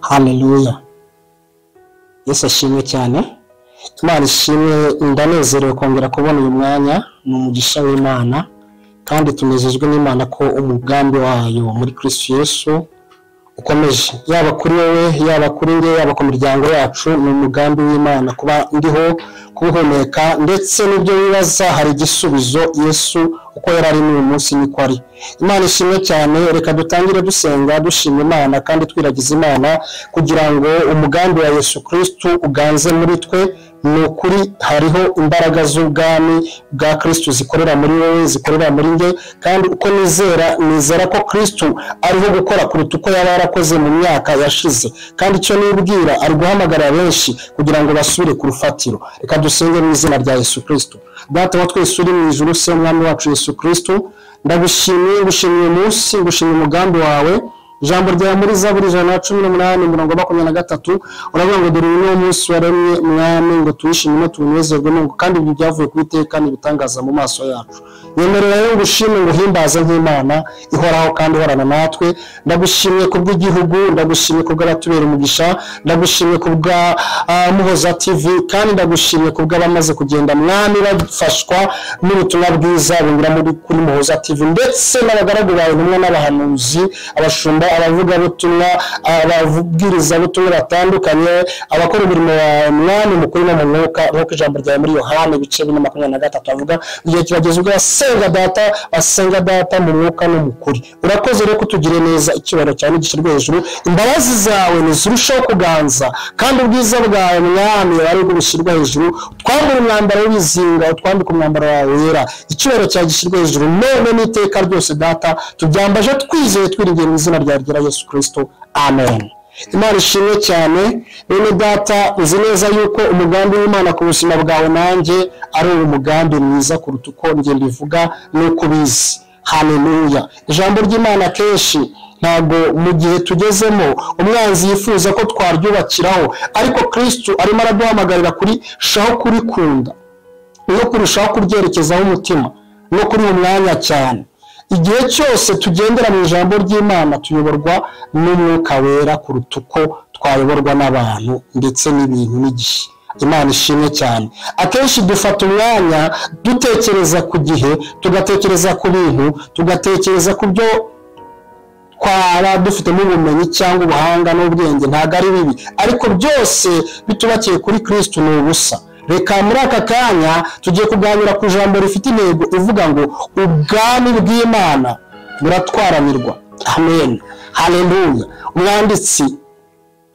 Haleluya. Yesu ashimwe cyane. Imana ishimwe, ndanezerewe kongera kubona uyu mwanya, ni umugisha w'Imana kandi tunezezwe n'Imana ko umugambi wayo muri Kristo Yesu ukomeje, yaba kuri wowe, yaba kuri nge, yaba ku miryango yacu. Ni umugambi w'Imana kuba ndiho kuhumeka, ndetse n'ibyo bibaza hari igisubizo. Yesu uko yarari n'uyu munsi niko ari. Imana ishimwe cyane. Reka dutangire dusenga dushima Imana kandi twiragiza Imana kugira ngo umugambi wa Yesu Kristo uganze muri twe. Ni ukuri hariho imbaraga z'ubwami bwa Kristo zikorera muri wowe, zikorera muri nge, kandi uko nizera ko Kristo ariho gukora kuruta uko yaba yarakoze mu myaka yashize. Kandi icyo nibwira, ari guhamagarira benshi kugira ngo basubire ku rufatiro. Reka dusenge mu izina rya Yesu Kristo. Data wa twese uri mu ijuru, se umwami wacu Yesu Kristo, ndagushimiye, ngushimiye umunsi, ngushimiye umugambi wawe. Ijambo rya muri Zaburi 118:23 uravuga ngo dore uyu munsi waremye mwami, ngo tuyishimire tunezerwe n'uko kandi ibyo byavuye ku Iteka n'ibitangaza mu maso yacu. Yemerera rero ngushimire, nguhimbaze nk'Imana ihoraho kandi ihorana natwe. Ndagushimiye kubw'igihugu, ndagushimiye kubw'abatubera umugisha, ndagushimiye kubwa Muhoza TV, kandi ndagushimiye kubw'abamaze kugenda mwami bafashwa n'ubutumwa bwiza bungura muri kuri Muhoza TV, ndetse n'abagaragu bawe n'umwe n'abahanuzi, abashumba, abavuga butumwa, ababwiriza butumwa batandukanye, abakora umurimo wa mwami mukuri no mu mwuka, nk'uko ijambo ryawe muri Yohana 4:23 avuga igihe kirageze ubwo basenga data mu mwuka no mu kuri. Urakoze rero kutugire neza, icyubahiro cyawe gishyirwe hejuru, imbabazi zawe nizirushaho kuganza, kandi ubwiza bwawe mwami ari bwo bushyirwa hejuru. Twambura umwambaro w'izinga, twambika umwambaro wawe wera, icyubahiro cyawe gishyirwe hejuru none n'iteka ryose. Data tubyambaje twizeye twiringiye mu izina rya Yesu Kristo, amen. Imana ishimwe cyane. Bene data, uzi neza yuko umugambi w'Imana ku buzima bwawe nanjye ari umugambi mwiza kuruta uko njye mbivuga nuko ubizi. Haleluya. Ijambo ry'Imana kenshi ntabwo mu gihe tugezemo umwanzi yifuza ko twaryubakiraho, ariko Kristo arimo araduhamagarira kurushaho kurikunda no kurushaho kuryerekezaho umutima no kuri uwo mwanya cyane. Igihe cyose tugendera mu ijambo ry'Imana tuyoborwa n'umwuka wera kuruta uko twayoborwa n'abantu ndetse n'ibintu n'igihe. Imana ishimwe cyane. Akenshi dufata umwanya dutekereza ku gihe, tugatekereza ku bintu, tugatekereza ku byo twaba dufitemo ubumenyi cyangwa ubuhanga n'ubwenge. Ntabwo ari bibi, ariko byose bitubakiye kuri Kristo ni ubusa. Reka muri aka kanya tugiye kuganira ku ijambo rifite intego ivuga ngo ubwami bw'Imana buratwaranirwa. Amen. Haleluya. Umwanditsi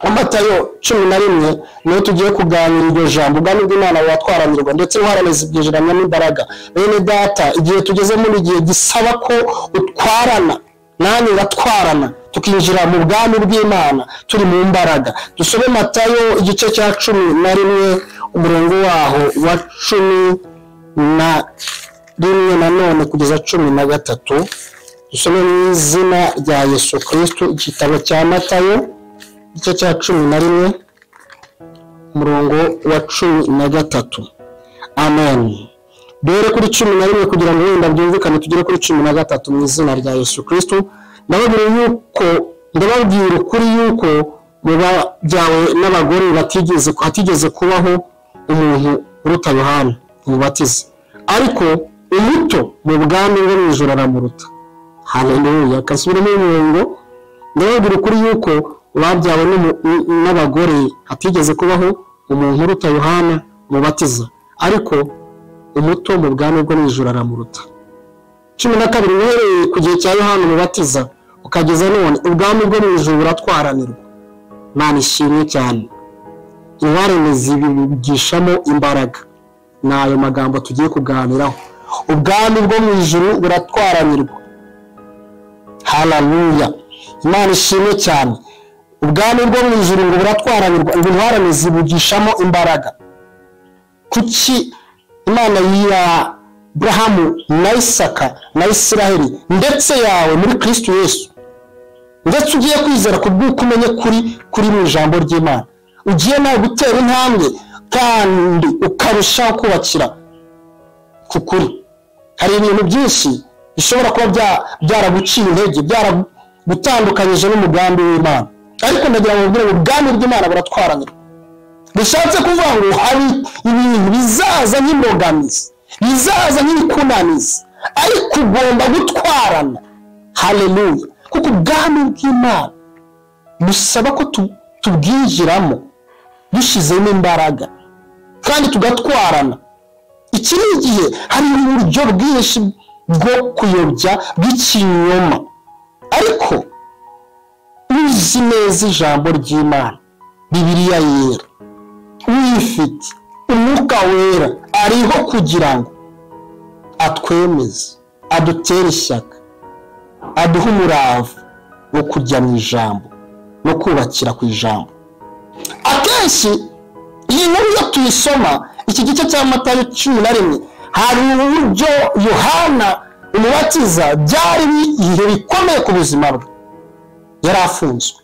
wa Matayo 11 niyo tugiye kuganira iryo jambo, ubwami bw'Imana buratwaranirwa ndetse buharaneza ibyegeranya n'imbaraga. Bene data, igihe tugeze muri igihe gisaba ko utwarana, nani uratwarana tukinjira mu bwami bw'Imana turi mu mbaraga. Dusome Matayo igice cya 11 umurongo waho wa 11 nanone kugeza 13. Dusome mu izina rya Yesu Kristo, igitabo cya Matayo igice cya 11 umurongo wa 13. Amen. Dore kuri 11 kugira ngo wenda byumvikane tugere kuri 13 mu izina rya Yesu Kristo. Ndababwira ukuri yuko mu bajyawe n'abagore hatigeze kubaho umuntu uruta Yohana umubatiza, ariko umuto mu bwami bwo mu ijuru aramuruta. Haleluya. Kasubiremo umurongo. Ndababwira ukuri yuko babyawe n'abagore hatigeze kubaho umuntu uruta Yohana umubatiza, ariko umuto mu bwami bwo mu ijuru aramuruta. 12 uhereye ku gihe cya Yohana umubatiza ukageza none ubwami bwo mu ijuru buratwaranirwa. Imana ishimwe cyane. Intwarane zibigishamo imbaraga. Nayo magambo tugiye kuganiraho. Ubwami bwo mu ijuru buratwaranirwa. Haleluya. Imana ishimwe cyane. Ubwami bwo mu ijuru ngo buratwaranirwa, intwarane zibigishamo imbaraga. Kuki Imana ya Abrahamu na Isaka na Isiraheli ndetse yawe muri Kristo Yesu, ndetse ugiye kwizera kubw'uko umenye kuri mu ijambo ry'Imana, ugiye nawe gutera intambwe kandi ukarushaho kubakira ku kuri. Hari ibintu byinshi bishobora kuba byaraguciye intege, byaragutandukanyije n'umugambi w'Imana, ariko ndagira ngo ubwire ubwami bw'Imana buratwaranira. Bishatse kuvuga ngo hari ibintu bizaza nk'imbogamizi, bizaza nk'ikunanizi, ariko ugomba gutwarana. Haleluya. Kuko ubwami bw'Imana busaba ko tubwinjiramo dushizemo imbaraga kandi tugatwarana. Iki ni igihe hari uburyo bwinshi bwo kuyobya bw'ikinyoma, ariko uzi neza ijambo ry'Imana, Bibiliya yera, uyifite, Umwuka wera ariho kugira ngo atwemeze, adutere ishyaka, aduhe umurava wo kujya mu ijambo no kubakira ku ijambo. Akenshi iyi nkuru yo tuyisoma iki gice cya Matayo 11, hari uburyo Yohana umubatiza byari ibihe bikomeye ku buzima bwe. Yari afunzwe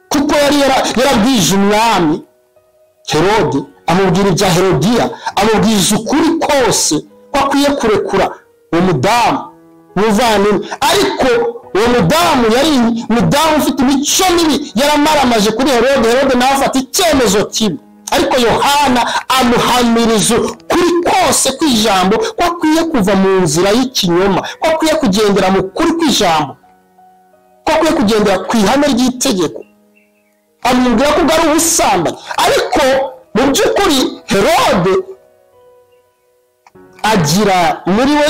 kuko yari yarabwije umwami Herode, amubwira ibya Herodiya, amubwije ukuri kose ko akwiye kurekura uwo mudamu muvandimwe. Ariko uwo mudamu yari mudamu ufite imico mibi, yaramaramaje kuri Herode. Herode nawe afata icyemezo kibi, ariko Yohana amuhamiriza kuri kose kw'ijambo ko akwiye kuva mu nzira y'ikinyoma, ko akwiye kugendera mu kuri kw'ijambo, ko akwiye kugendera ku ihame ry'itegeko. Amubwira ko ari ubusambanyi, ariko mu by'ukuri Herode agira muri we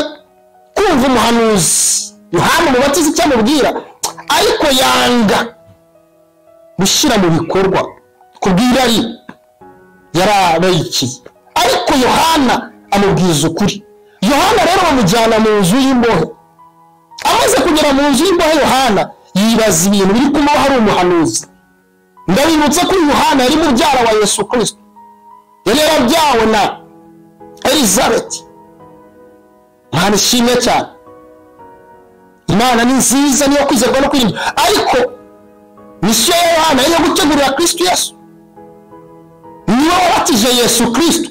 kumva umuhanuzi Yohana umubatiza icyo amubwira, ariko yanga gushyira mu bikorwa kubwira ari yarabayikiye. Ariko Yohana amubwiza ukuri. Yohana rero bamujyana mu nzu y'imbohe. Amaze kugera mu nzu y'imbohe, Yohana yibaza ibintu biri kumubaho hari umuhanuzi. Ndabibutse ko Yohana yari mubyara wa Yesu Kristo, yari yarabyawe na Elizabeth. Imana ishimwe cyane. Imana ni nziza, niyo kwizerwa no kwirinda. Ariko misiyo ya Yohana yo gutegurira Kristo Yesu, niwe wabatije Yesu Kristo.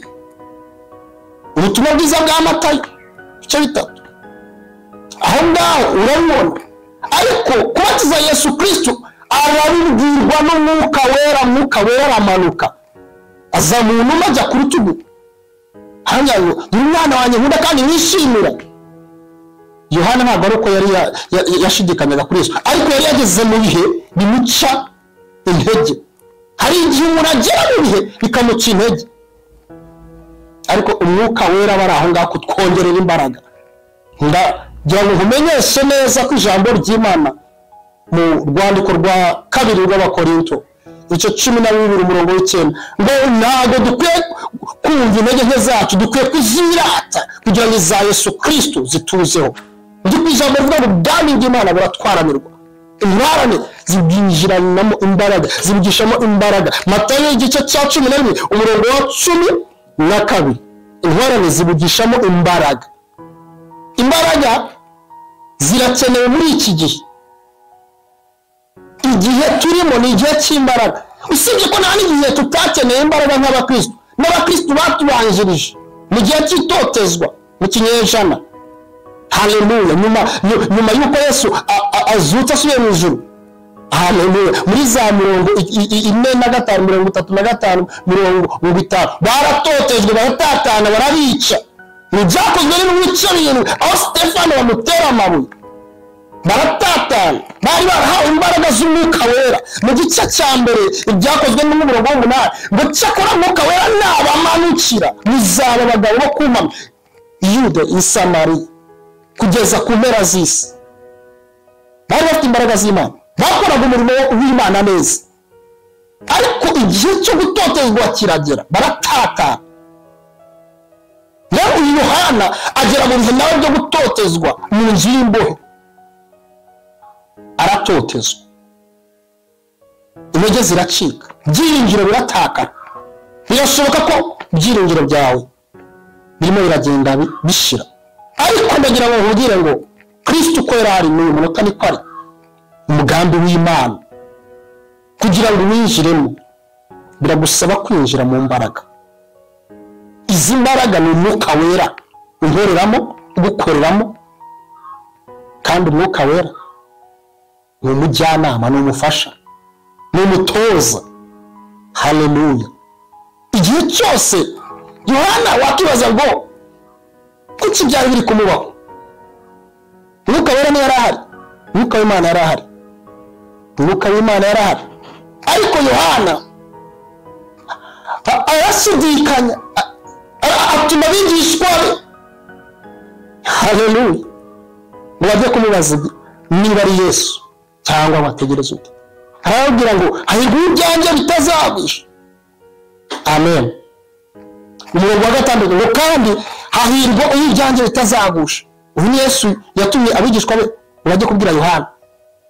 Ubutumwa bwiza bwa Matayo ibice 3 aho ngaho urabona. Ariko kubatiza Yesu Kristo arabibwirwa n'Umwuka wera. Umwuka wera amanuka aza mu numa ajya ku rutugu, hanyayo umwana wanjye nkunda kandi nishimira. Yohana ntabwo ari uko yari yashidikanyaga kuri Yesu, ariko yari yageze mu bihe bimuca intege. Hari igihe umuntu agera mu bihe bikamuca intege, ariko Umwuka wera bari aho ngaho kutwongerera imbaraga. Ndagira ngo umenyeshe neza ko ijambo ry'Imana mu rwandiko rwa 2 rw'Abakorinto igice 12:9 ngo ntabwo dukwiye kumva intege nke zacu, dukwiye kuzirata kugira ngo iza Yesu Kristo zituzeho. Ndi ijambo rivuga ngo ubwami bw'Imana buratwaranirwa. Intwarane zibwinjiranamo imbaraga, zibwishamo imbaraga. Matayo igice cya 11:12. Intwarane zibwishamo imbaraga. Imbaraga zirakenewe muri iki gihe. Igihe turimo ni igihe cy'imbaraga. Usibye ko nta n'igihe tutakeneye imbaraga nk'abakristo. N'abakristo batubanjirije mu gihe cy'itotezwa mu kinyejana. Haleluya. Nyuma yuko Yesu azutse asubiye mu ijuru. Haleluya. Muri za 45, 35, 50 baratotejwe, baratatana, barabica. Nibyakozwe n'imico bintu aho Stefano bamutera amabuye, baratatana. Bari barahawe imbaraga z'Umwuka wera. Mu gice cya mbere ibyakozwe n'umurongo w'8 ngo cyakora Umwuka wera nabamanukira muzaba abagabo bo kumama Yuda i Samariya kugeza ku mpera z'isi. Bari bafite imbaraga z'Imana, bakoraga umurimo w'Imana neza, ariko igihe cyo gutotezwa kiragera, baratatana. Rero Yohana agera mu bihe nawe byo gutotezwa mu nzu y'imbohe, aratotezwa, intege ziracika, byiringiro biratakara. Birashoboka ko byiringiro byawe birimo biragenda bishira, ariko ndagira ngo nkubwire ngo Kristo uko yari ari n'uyu munota niko ari. Umugambi w'Imana kugira ngo winjiremo biragusaba kwinjira mu mbaraga. Izi mbaraga ni Umwuka wera unkoreramo, ugukoreramo, kandi Umwuka wera ni umujyanama, ni umufasha, ni umutoza. Haleluya. Igihe cyose Yohana wakibaza ngo kuki byari biri kumubaho, Mwuka Wera ni yarahari, Mwuka w'Imana yarahari, Mwuka w'Imana yarahari, ariko Yohana arashidikanya, atuma abigishwa be, haleluya, ngo bajye kumubaza niba ari Yesu cyangwa bategereza uti. Arababwira ngo hahirwa ibyanjye bitazagusha. Amen. Umurongo wa 6 ngo kandi hahirwa ibyanjye bitazagusha. Uyu ni Yesu yatumye abigishwa be bajye kubwira Yohana.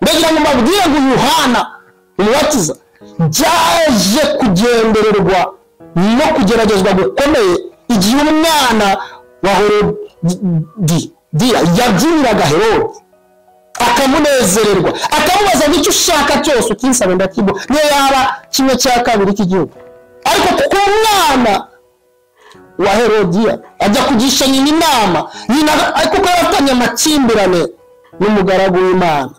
Ndagira ngo mbabwire ngo Yohana umubatiza byaje kugendererwa no kugeragezwa gukomeye igihe umwana wa Herodi yabyiniraga Herodi, akamunezererwa, akamubaza icyo ushaka cyose ukinsabe ndakiguha, niyo yaba 1/2 cy'igihugu. Ariko kuko umwana wa Herodiya ajya kugisha nyina inama, ariko ko yafatanye amakimbirane n'umugaragu w'Imana,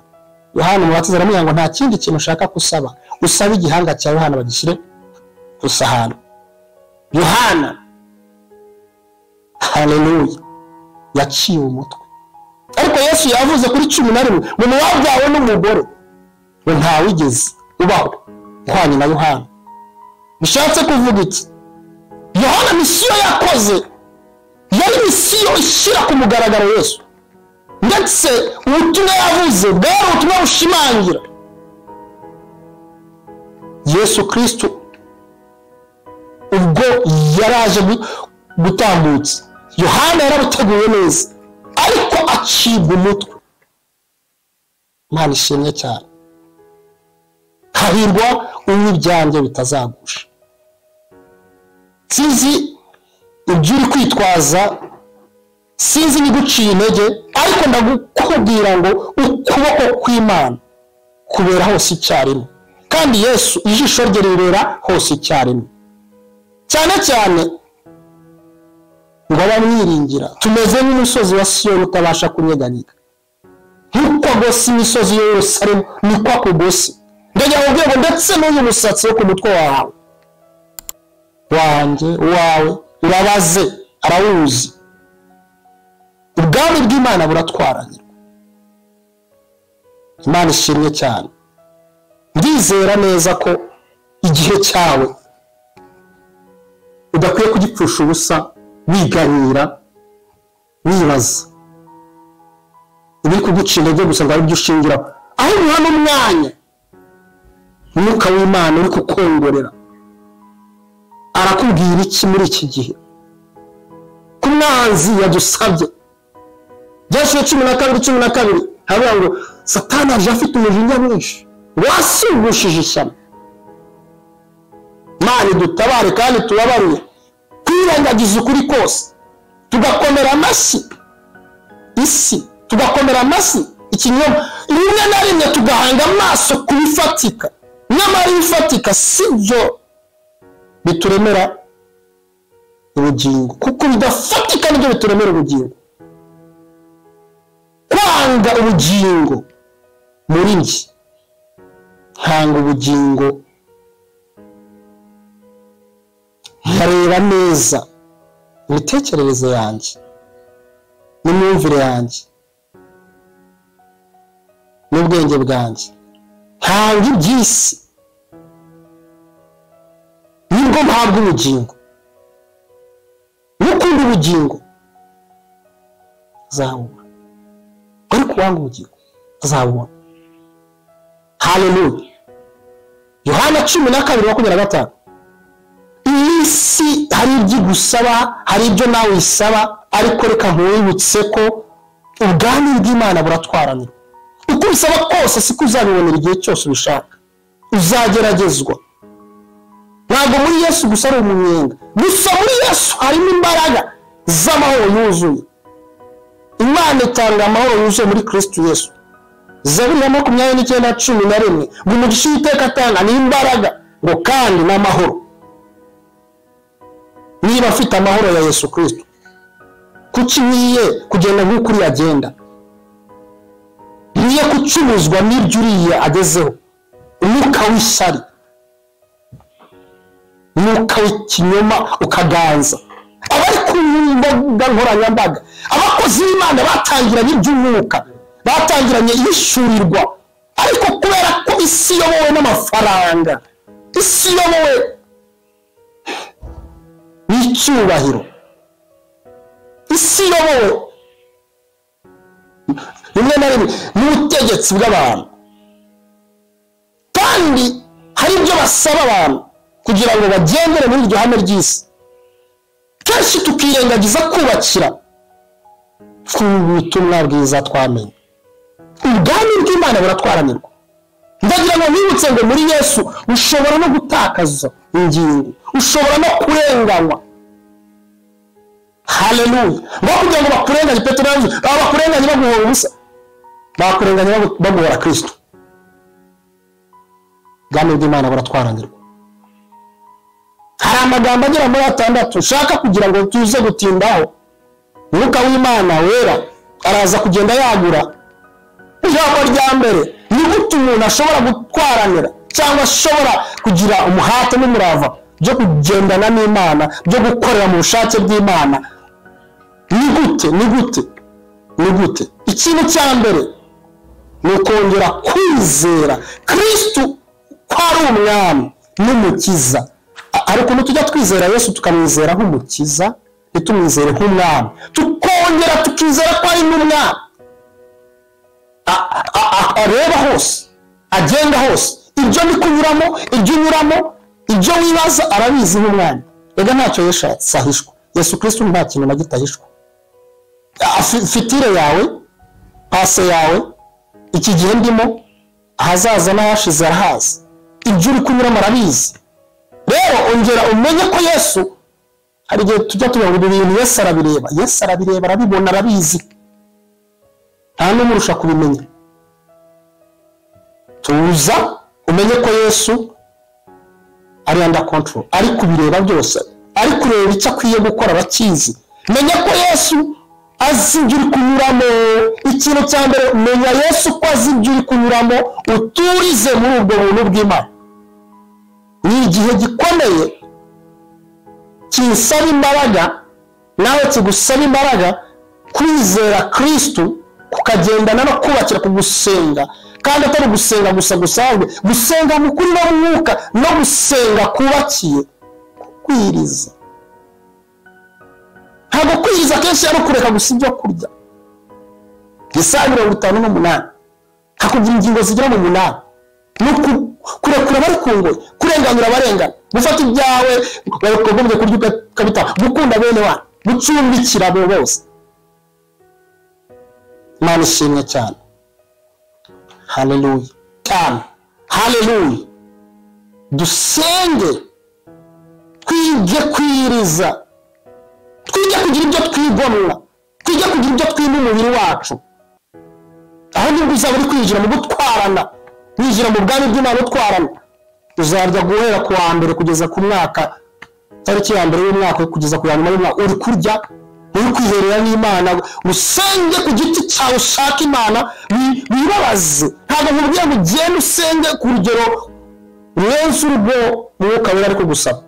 Yohana umubatiza aramubwira ngo nta kindi kintu ushaka kusaba, usaba igihanga cya Yohana bagishyire ku sahani. Yohana, haleluya, yaciwe umutwe. Ariko Yesu yavuze kuri 11 ngo wabyawe n'umugore ngo ntawigeze ubaho uhwanye na Yohana. Bishatse kuvuga iki? Yohana misiyo yakoze yari misiyo ishyira ku mugaragaro Yesu, ndetse ubutumwa yavuze bwari ubutumwa bushimangira Yesu Kristo ubwo yaraje gutambutsa. Yohana yarabuteguye neza, ariko acibwa umutwe. Imana ishimwe cyane. Hahirwa ibyanjye bitazagusha. Sinzi ibyo uri kwitwaza, sinzi niguciye intege, ariko ndagukubwira ngo ukuboko kw'Imana kubera hose icyarimwe, kandi Yesu ijisho rye rirera hose icyarimwe. Cyane cyane ngo abamwiringira tumeze nk'umusozi wa Siyoni utabasha kunyeganyega, nk'uko agose imisozi ya Yerusalemu niko akugose. Ndagira ngo ubwego ndetse n'uyu musatsi wo ku mutwe wawe wanjye wawe urabaze, arawuzi. Ubwami bw'Imana buratwaranirwa. Imana ishimwe cyane. Ndizera neza ko igihe cyawe udakwiye kugipfusha ubusa wiganyira wibaza ibiri kuguca intege gusa ngo ari byo ushingiraho, aho hano umwanya Umwuka w'Imana uri kukongorera arakubwira iki muri iki gihe ku mwanzi yadusabye. Joshua 12:12 havuga ngo Satani aje afite umujinya mwinshi wasugushije ishyano. Imana dutabare kandi tubabarire kwirengagiza ukuri kose, tugakomera amashyi isi, tugakomera amashyi ikinyoma, rimwe na rimwe tugahanga amaso kubifatika, nyamara ibifatika sibyo bituremera ubugingo, kuko bidafatika nibyo bituremera ubugingo. Kwanga ubugingo muri njye, hanga ubugingo nkareba neza imitekerereze yanjye n'imyumvire yanjye n'ubwenge bwanjye, hanga iby'isi nibwo mpabwa ubugingo. Nukunda ubugingo azabubona, ariko wanga ubugingo azabubona. Haleluya. Yohana 12:25 isi hari ibyo gusaba, hari ibyo nawe isaba, ariko reka nkwibutse ko ubwami bw'Imana buratwaranira. Uko bisaba kose siko uzabibonera igihe cyose ubishaka, uzageragezwa. Ntabwo muri Yesu gusa ari umunyenga, gusa muri Yesu harimo imbaraga z'amahoro yuzuye. Imana itanga amahoro yuzuye muri Kristo Yesu. Zaburi 29:11 ngo umugisha Uwiteka atanga ni imbaraga ngo kandi n'amahoro. Niba afite amahoro ya Yesu Kristo, kuki niye kugenda nk'ukuri agenda? Niye kucuruzwa n'ibyo uriye agezeho. umwuka w'ishyari, umwuka w'ikinyoma ukaganza. Abari ku mbuga nkoranyambaga, abakozi b'Imana batangiranye iby'umwuka, batangiranye ishyurirwa, ariko kubera ko isi yobowe n'amafaranga, isi yobowe n'icyubahiro, isi yobowe rimwe na rimwe n'ubutegetsi bw'abantu, kandi hari ibyo basaba abantu kugira ngo bagendere muri iryo hame ry'isi, kenshi tukirengagiza kubakira ku butumwa bwiza twamenye. Ubwami bw'Imana buratwaranirwa. Ndagira ngo nibutse ngo muri Yesu ushobora no gutakaza ingingo, ushobora no kurenganywa. Haleluya. Ngo kugira ngo bakurenganye, Petero yavuze abakurenganye baguhora ubusa, bakurenganye baguhora Kristo. Ubwami bw'Imana buratwaranirwa. Hari amagambo agera muri 6 ushaka kugira ngo tuze gutindaho. Umwuka w'Imana wera araza kugenda yagura. Ijambo rya mbere ni gute umuntu ashobora gutwaranira cyangwa ashobora kugira umuhate n'umurava byo kugendana n'Imana, byo gukorera mu bushake bw'Imana. Ni gute ikintu cya mbere ni ukongera kwizera Kristo ko ari umwami n'umukiza. Hari ukuntu tujya twizera Yesu tukamwizera nk'umukiza, ntitumwizere nk'umwami, tukongera tukizera ko ari n'umwami. Areba hose, agenda hose, ibyo ndi kunyuramo, ibyo unyuramo, ibyo wibaza arabizi nk'umwami. Ega ntacyo yashatse ahishwa. Yesu Kristo nta kintu na gitahishwa. Fitire yawe, pase yawe, iki gihe ndimo, ahazaza n'ahashize arahazi, ibyo uri kunyuramo arabizi. Rero ongera umenye ko Yesu, hari igihe tujya tuvuga ngo ibintu Yesu arabireba, Yesu arabireba, arabibona, arabizi, nta n'umurusha kubimenya. Tuza umenye ko Yesu ari under control, ari kubireba byose, ari kureba icyo akwiye gukora abakizi. Menya ko Yesu azi ibyo uri kunyuramo. Ikintu cya mbere, menya Yesu ko azi ibyo uri kunyuramo, uturize muri ubwo buntu bw'Imana. Ni igihe gikomeye kinsaba imbaraga, nawe kigusaba imbaraga, kwizera Kristo, kukagendana no kubakira ku gusenga, kandi atari gusenga gusa gusanzwe, gusenga mu kuri no mwuka, no gusenga kubakiye, kwiriza. Ntabwo kwiriza kenshi ari kureka gusa ibyo kurya. Yesaya 58 hakugira ingingo zigira mu 8, nuko kurekura bari kungoye, kurenganyura abarengana, gufata ibyawe bakogombye kurya kabita, gukunda bene wa, gucumbikira abo bose. Imana ishimwe cyane. Haleluya. Cyane. Haleluya. Dusenge, twige kwiriza, twige kugira ibyo twigomwa, twige kugira ibyo twima umubiri wacu. Aho nibwo uzaba uri kwinjira mu gutwarana, winjira mu bwami bw'Imana utwarana. Uzarya guhera ku wa mbere kugeza ku mwaka, tariki ya mbere y'umwaka kugeza ku ya nyuma y'umwaka, uri kurya, uri kwiherera n'Imana, usenge ku giti cyawe ushaka Imana, wibabaze. Ntabwo nkubwiye ngo ugende usenge ku rugero urenze urwo Mwuka Wera ari kugusaba.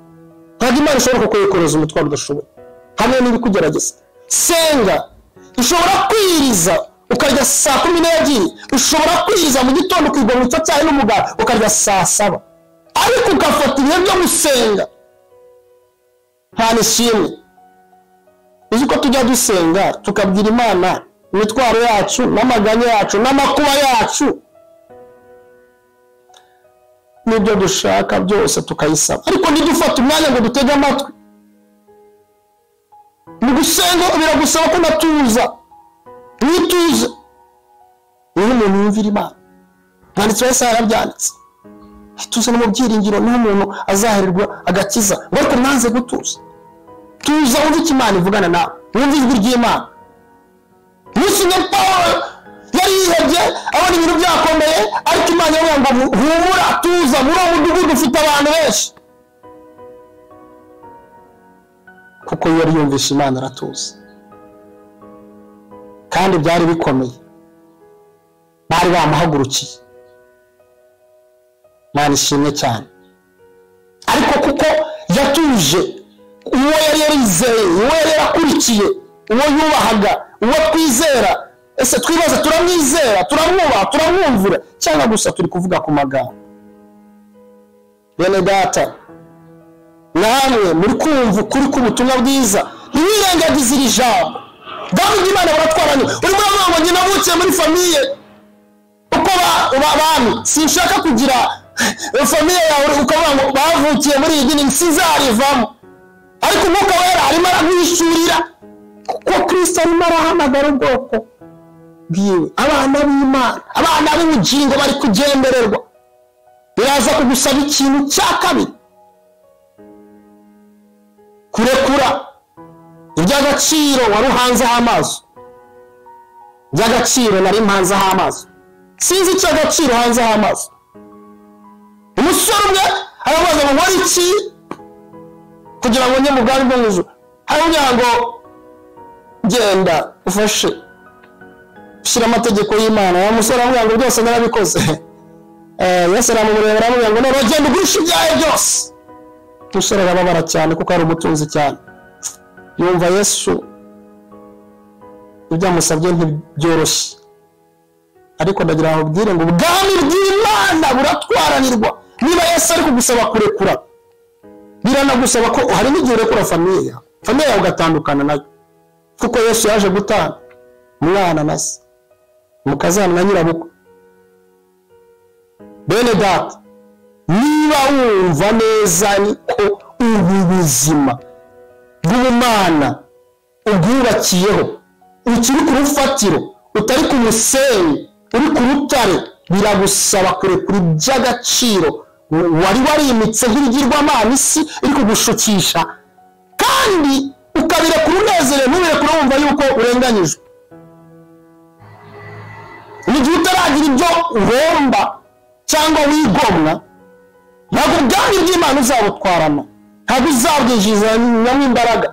Ntabwo Imana ishobora kukurekoreza umutwaro udashoboye, hamwe n'ibikugerageza. Senga. Ushobora kwiriza ukarya saa 12, ushobora kwiriza mu gitondo ukigwa mu cyo cyayi n'umugara ukarya saa 7, ariko ugafata ibihe byo gusenga. Nta nishimwe. Uzi ko tujya dusenga tukabwira Imana imitwaro yacu n'amaganya yacu n'amakuba yacu, n'ibyo dushaka byose tukayisaba, ariko ntidufate umwanya ngo dutege amatwi. Mu gusenga biragusaba ko natuza, nituze, niho umuntu yumvira Imana. Mwanditsi wese yarabyanditse, tuze no mu byiringiro niho umuntu azahererwa agakiza. Ariko nanze gutuza, tuza wumva icyo Imana ivugana nawe, wumva ijwi ry'Imana. Musinye Pawulo yari yihebye, abona ibintu byakomeye, ariko Imana yavuga ngo humura, tuza, muri uwo mudugudu ufite abantu benshi. Kuko yari yumvisha Imana aratuza, kandi byari bikomeye, bari bamuhagurukiye. Imana ishimwe cyane. Ariko kuko yatuje uwo yari yarizeye, uwo yari yakurikiye, uwo yubahaga, uwo twizera, ese twibaza turamwizera, turamwubaha, turamwumvira cyangwa gusa turi kuvuga ku magambo? Bene data, namwe muri kumva ukuri k'ubutumwa bwiza, ntiwirengagize iri jambo. David Imana baratwaranye. Urimo uravuga ngo njye navukiye muri famiye uko abantu, sinshaka kugira famiye yawe ukavuga ngo bavukiye muri iyi dini sinzarivamo. Ariko Umwuka Wera arimo arabwishurira kuko Kristo arimo arahamagara ubwoko bwiwe, abana b'Imana, abana b'ubugingo bari kugendererwa. Biraza kugusaba ikintu cya kabiri: kurekura iby'agaciro wari uhanzeho amaso. Iby'agaciro nari mpanzeho amaso, sinzi icy'agaciro hanzeho amaso. Umusore umwe arabaza ngo nkore iki kugira ngo njye mu bwami bwo mu ijuru? Haravuga ngo genda ufashe ushyira amategeko y'Imana. Wa musore aravuga ngo byose narabikoze. Yesu aramureba aravuga ngo none genda ugurisha ibyawe byose. Umusore arababara cyane kuko ari umutunzi cyane. Yumva Yesu ibyo amusabye ntibyoroshye. Ariko ndagira ngo ubwire ngo ubwami bw'Imana buratwaranirwa. Niba Yesu ari kugusaba kurekura, biranagusaba ko hari n'igihe urekura famiye yawe ugatandukana nayo, kuko Yesu yaje gutanga umwana na se, umukazana na nyirabukwe. Bene data, niba wumva neza ko ubu buzima bw'Imana ubwubakiyeho, ukiri ku rufatiro, utari ku musenyi, uri ku rutare, biragusaba kurekura iby'agaciro wari warimitse nk'ibigirwamana isi iri kugushukisha, kandi ukabirekura unezerewe, ntubirekure wumva yuko urenganyijwe. Igihe utaragira ibyo uhomba cyangwa wigomwa, ntabwo ubwami bw'Imana uzabutwarana, ntabwo uzabwinjizamo imbaraga.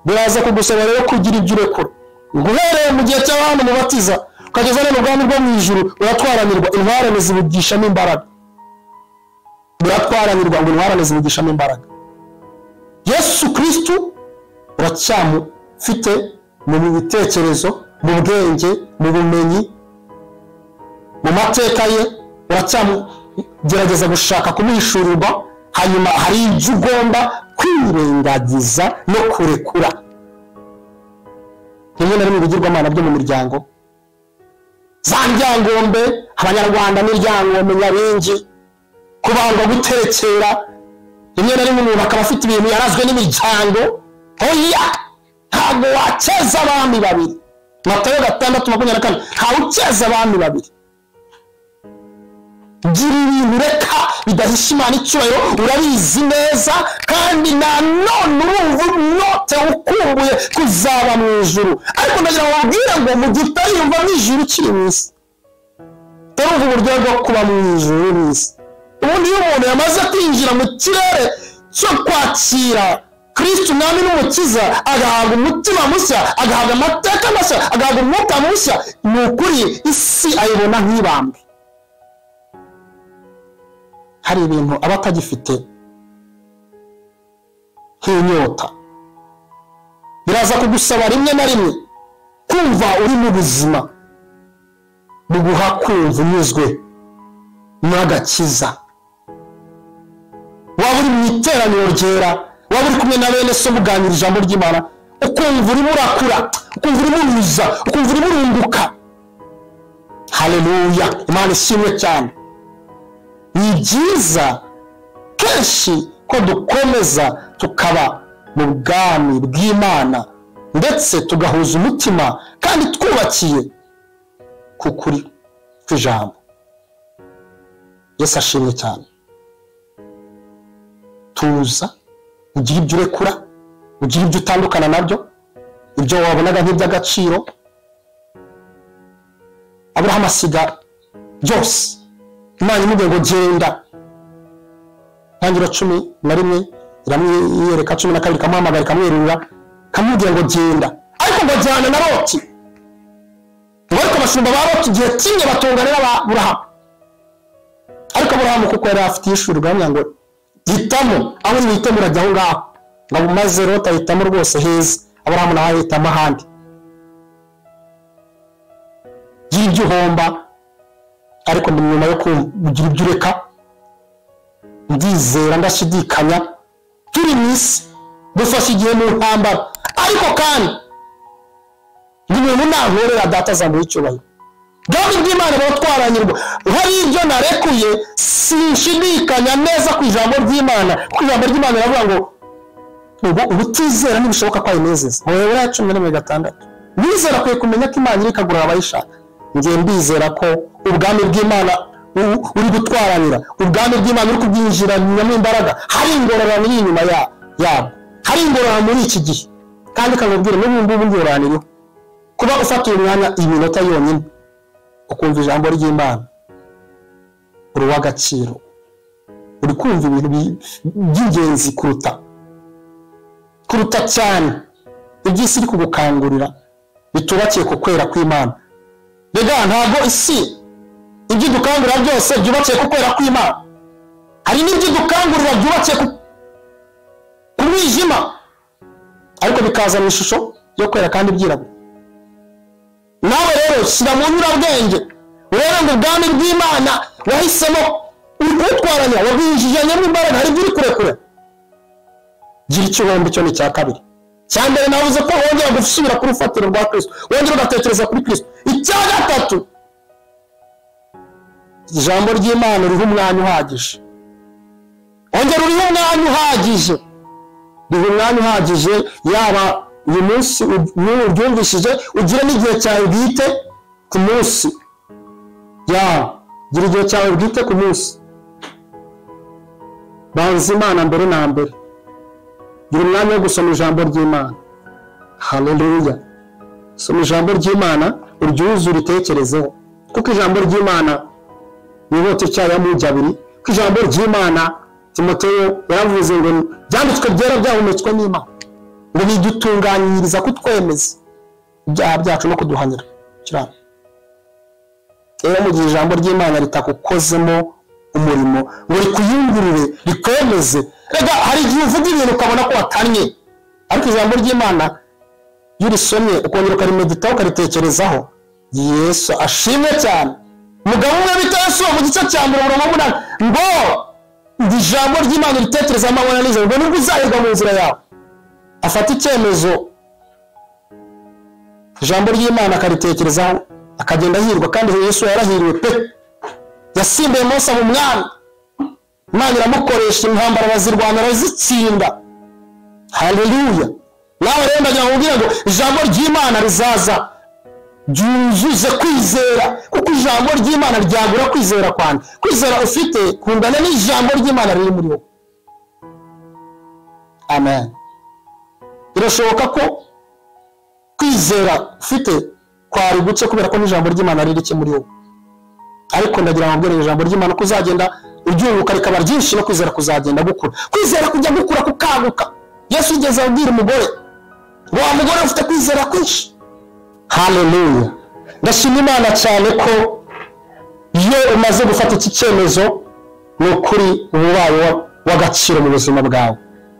Biraza kugusaba rero kugira ibyo urekura. Guhereye mu gihe cy'abandi mubatiza ukageza no mu bwami bwo mu ijuru, uratwaranirwa. Intwarane zibugishamo imbaraga. Uratwaranirwa ngo intwarane zibugishamo imbaraga. Yesu Kristo uracyamufite mu bitekerezo, mu bwenge, mu bumenyi, mu mateka ye, uracyamugerageza gushaka kumuhishurirwa. Hanyuma hari ibyo ugomba kwirengagiza no kurekura. Rimwe na rimwe ibigirwamana byo mu miryango, za Ryangombe, Abanyarwanda n'iryangombe Nyabingi, kubangwa guterekera. Rimwe na rimwe umuntu akaba afite ibintu yarazwe n'imiryango. Oya, ntabwo wakeza abami babiri. Matayo 6:24, ntawe ukeza abami babiri. Gira ibintu reka bidahisha Imana icyubahiro, urabizi neza, kandi na none urumva unote ukumbuye kuzaba mu ijuru. Ariko ndagira ngo ubwire ngo mu gihe utariyumva mu ijuru ukiri mu isi, utarumva uburyo bwo kuba mu ijuru n'isi. Ubundi iyo umuntu yamaze kwinjira mu kirere cyo kwakira Kristo umwami n'umukiza, agahabwa umutima mushya, agahabwa amateka mashya, agahabwa umwuka mushya, ni ukuri isi ayibona nk'ibambe. Hari ibintu aba atagifite nk'inyota. Biraza kugusaba rimwe na rimwe kumva uri mu buzima buguha kumva unyuzwe n'agakiza. Waba uri mu iteraniro ryera, waba uri kumwe na bene so muganira ijambo ry'Imana, ukumva urimo urakura, ukumva urimo uruza, ukumva urimo urunguka. Haleluya, Imana ishimwe cyane. Ni byiza kenshi ko dukomeza tukaba mu bwami bw'Imana, ndetse tugahuza umutima kandi twubakiye ku kuri kw'ijambo. Yesu ashimwe cyane. Tuza ugira ibyo urekura, ugira ibyo utandukana nabyo, ibyo wabonaga nk'iby'agaciro. Aburahamu asiga byose, Imana imubwiye ngo genda. Ntangiriro 11 iramwiyereka, 12 ikamuhamagara ikamwerurira, ikamubwira ngo genda. Ariko ngo ajyana na Loti. Ariko abashumba ba Loti igihe kimwe batonganira Aburahamu. ariko Aburahamu kuko yari afite ishuri bwamya ngo hitamo aho mwitemo urajya aho ngaho ngo maze Loti ahitamo rwose heza Aburahamu nawe ahitamo ahandi y'ibyo uhomba ariko ni nyuma yo kugira ibyo ureka ndizera ndashidikanya turi mwisi dufashe igihe mu ntambara ariko kandi ni umuntu nahorera data azamuha icyubahiro Gahunda bw'Imana batwaranyirwa hari ibyo narekuye sinshidikanya neza ku ijambo ry'Imana ku ijambo ry'Imana ravuga ngo ubutizera ntibishoboka ko ayinezeza Heburayo 11:6 nizera kwiye kumenya ko Imana iri kagura abayishaka ngiye mbizera ko ubwami bw'Imana uri gutwaranira ubwami bw'Imana uri kubyinjira mu imbaraga hari ingororano iri inyuma yabo hari ingororano muri iki gihe kandi kangubwire n'ubu ngororano kuba ufata umwanya iminota yonyine ukumva ijambo ry'Imana uri w'agaciro uri kumva ibintu by'ingenzi kuruta cyane iby'isi iri kugukangurira bitubakiye ku kwera kw'Imana rega ntabwo isi ibyo dukangurira byose byubakiye ku kwera kw'Imana hari n'ibyo dukangurira byubakiye ku mwijima ariko bikaza mu ishusho yo kwera kandi byirabura nawe rero shyira mu nyurabwenge urebe ngo ubwami bw'Imana wahisemo urutwaranya wabwinjijanye mu imbaraga hari ibyo uri kurekure gira icyo wumva icyo ni cya kabiri cya mbere navuze ko wongera gusubira ku rufatiro rwa Kristo wongera ugatekereza kuri Kristo icya gatatu ijambo ry'Imana riha umwanya uhagije wongera uriho umwanya uhagije riha umwanya uhagije yaba uyu munsi uryumvishije ugire n'igihe cyawe bwite ku munsi gira igihe cyawe bwite ku munsi banza Imana mbere na mbere gira umwanya wo gusoma ijambo ry'Imana haleluya soma ijambo ry'Imana uryuze uritekerezeho kuko ijambo ry'Imana nibote cyaya mu jabiri ko ijambo ry'Imana Timoteyo yaravuze ngo byanditswe byera byahumetswe n'Imana ngo bidutunganyiriza kutwemeza ibyaha byacu no kuduhanira kirana mu gihe ijambo ry'Imana ritakukozemo umurimo ngo rikuyungurure rikwemeze rega hari igihe uvuga ibintu ukabona ko watanye ariko ijambo ry'Imana iyo urisomye ukongera ukarimeditaho ukaritekerezaho Yesu ashimwe cyane umugabo umwe bita Yesu mu gice cya 1:8 ngo ijambo ry'Imana ritekereza amabona nijoro ngo nubwo uzahirwa mu nzira yawe afata icyemezo ijambo ry'Imana akaritekerezaho akagenda ahirwa kandi Yesu yarahiriwe pe yasimbuye Mose mu mwami Imana iramukoresha intambara bazirwana razitsinda haleluya nawe rero ndagira ngo ijambo ry'Imana rizaza byuzuze kwizera kuko ijambo ry'Imana ryagura kwizera kwanjye kwizera ufite kungana n'ijambo ry'Imana riri muri wowe amen birashoboka ko kwizera ufite kwari guce kubera ko n'ijambo ry'Imana riri cye muri wowe ariko ndagira ngo mbere ijambo ry'Imana kuzagenda uryunguka rikaba ryinshi no kwizera kuzagenda gukura kwizera kujya gukura kukaguka Yesu yigeze abwira umugore ngo wa mugore ufite kwizera kwinshi haleluya ndashima Imana cyane ko iyo umaze gufata iki cyemezo ni ukuri ububaye w'agaciro mu buzima bwawe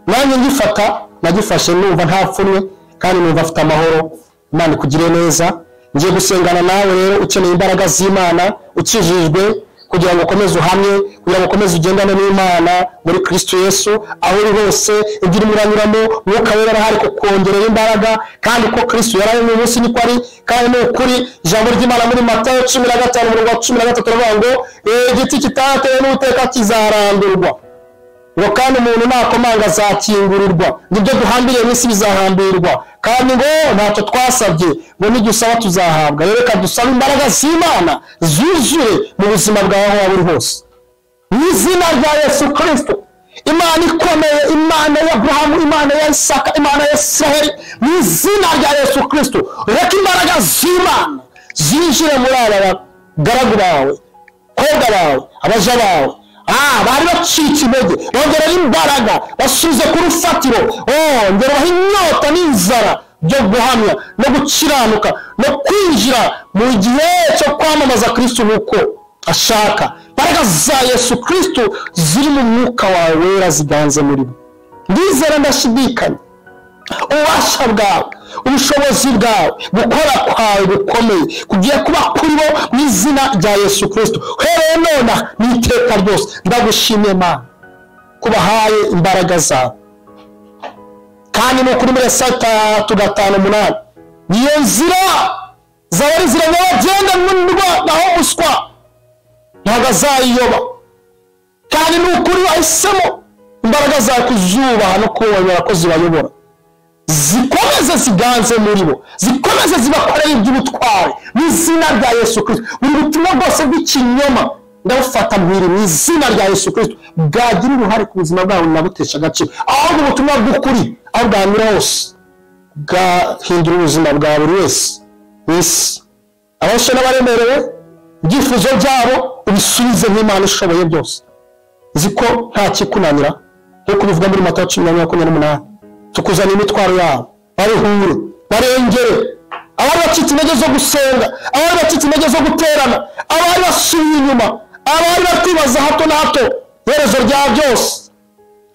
nanjye ngifata nagifashe numva nta pfunwe kandi numva afite amahoro Imana ikugire neza ngiye gusengana nawe rero ukeneye imbaraga z'Imana ukijijwe kugira ngo ukomeze uhamye kugira ngo ukomeze ugendane n'Imana muri Kristo Yesu aho uri hose ugira umuranyuramo mwuka wera arahari ko kongerera imbaraga kandi ko Kristo yaraye mu munsi niko ari kandi ni ukuri ijambo ry'Imana muri Matayo 15:13 turavuga ngo igiti kitatewe n'uteka kizarandurwa ngo kandi umuntu nakomanga azakingurirwa nibyo duhambiriye n'isi bizahambirwa kandi ngo ntacyo twasabye ngo nigusaba tuzahabwa reka dusaba imbaraga z'Imana zuzure mu buzima bwawe aho waba uri hose mu izina rya Yesu Kristo Imana ikomeye Imana ya Abrahamu Imana ya Isaka Imana ya Israheli mu izina rya Yesu Kristo reka imbaraga z'Imana zinjire muri aba bagaragu bawe koga bawe abaja bawe bari bacika intege bongera imbaraga basubize ku rufatiro ngera inyota n'inzara byo guhamya no gukiranuka no kwinjira mu gihe cyo kwamamaza Kristo uko ashaka imbaraga za Yesu Kristo ziri mu mwuka wawe wera ziganze muri bo. Ndizera ndashidikanya ububasha bwawe, ubushobozi bwawe, gukora kwawe gukomeye kugiye kuba kuri bo mu izina rya Yesu Kristo. Uhereye none n'iteka ryose ndagushimiye Mana kubahaye imbaraga zawe. Kandi no kuri muri Sata 3:5 niyo nzira zawe zira bagenda n'urwa naho uswa ntaga zayiyoba. Kandi n'ukuri wahisemo imbaraga za kuzubaha no kubonera ko zibayobora, zikomeze ziganze muri bo, zikomeze zibakorera iby'ubutware mu izina rya Yesu Kristo. Buri butumwa bwose bw'ikinyoma ndabufata mwiri mu izina rya Yesu Kristo, bwagira uruhare ku buzima bwawe nabutesha agaciro. Ahubwo ubutumwa bw'ukuri aho bwanyura hose bwahindura ubuzima bwa buri wese wese. Abashe n'abaremerewe ibyifuzo byabo ubisubize nk'Imana ishoboye byose, ziko nta kikunanira nkuko bivuga muri Matayo 10:28. Tukuzana imitwaro yabo baruhure barengere, abari bacitse intege zo gusenga, abari bacitse intege zo guterana, abari basubiye inyuma, abari batibaza hato na hato iherezo rya byose.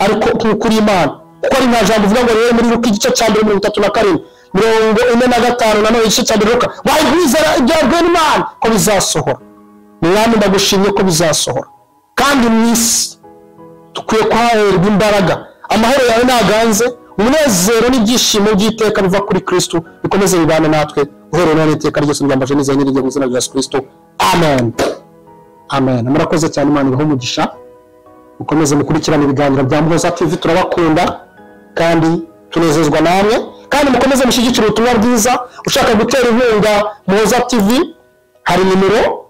Ariko kuri Imana kuko ari nta jambo uvuga ngo rero muri Luka igice cya 37 45 na none igice cya Luka wayizera ibyabwe n'Imana ko bizasohora. Mwami ndagushimye ko bizasohora, kandi mwisi tukwiye kwaherwa imbaraga. Amahoro yawe naganze, umunezero n'ibyishimo by'iteka biva kuri Kristo bikomeze bibane natwe uhereye none iteka ryose. Ndambaje neza n'iryo mu izina rya Yesu Kristo, amen. Amen. Murakoze cyane, Imana ibahe umugisha. Mukomeze mukurikirana ibiganiro bya Muhoza TV, turabakunda kandi tunezezwa namwe. Kandi mukomeze mushyigikira ubutumwa bwiza. Ushaka gutera inkunga Muhoza TV, hari nimero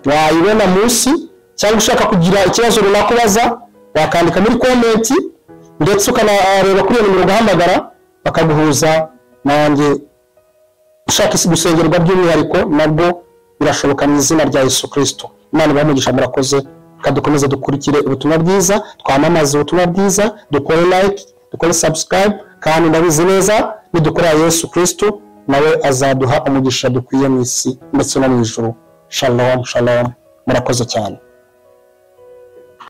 wayibona munsi, cyangwa ushaka kugira ikibazo runaka ubaza wakandika muri comment, ndetse ukanareba kuri iyo nimero ugahamagara bakaguhuza nanjye. Ushaka gusengerwa by'umwihariko nabwo birashoboka mu izina rya Yesu Kristo. Imana ibamugisha. Murakoze, kadukomeze dukurikire ubutumwa bwiza, twamamaze ubutumwa bwiza, dukore like, dukore subscribe, kandi ndabizi neza nidukorera Yesu Kristo nawe azaduha umugisha dukwiye mu isi ndetse no mu ijuru. Shalom shalom. Murakoze cyane.